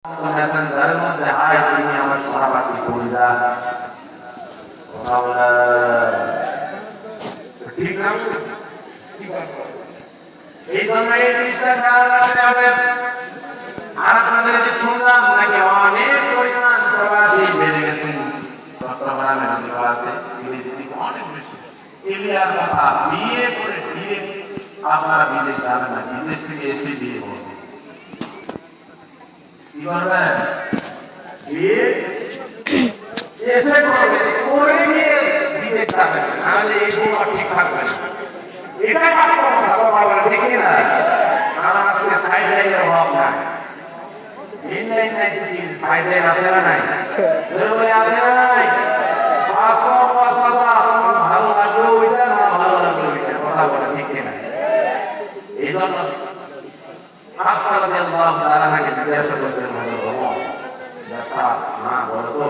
মেসেঞ্জারের মধ্যে হাই তুমি আমার সোনাপাতি কলিজা কথা বলে ঠিক না এই জন্য এই জিনিসটা খেয়াল রাখতে হবে। আর আপনাদের যে শুনলাম নাকি অনেক পরিমাণ প্রবাসী বেড়ে গেছেন চট্টগ্রামের অধিকার আছে অনেক বেশি এরিয়ার কথা বিয়ে করে ফিরে আপনারা বিদেশ যাবেন না, বিদেশ থেকে এসে বিয়ে করবেন। কি করবেন? বিয়ে এসে করবেন, করে নিয়ে বিদেশ যাবেন, নাহলে এই বউটা ঠিক থাকবে না। এটাই বাস্তব কথা, ঠিক না? কারণ আজকে সাইড লাইনের অভাব নাই, মেইন লাইন নাই, সাইড লাইন আছে না নাই? আছে না নাই? ভালো লাগলো ওইটা, না ভালো লাগলো ওইটা, কথা বলে ঠিক না? এই জন্য হাফসা রাদিয়াল্লাহু তাআলা জিজ্ঞাসা করেছেন, হযরত ওমর, আচ্ছা না বলো তো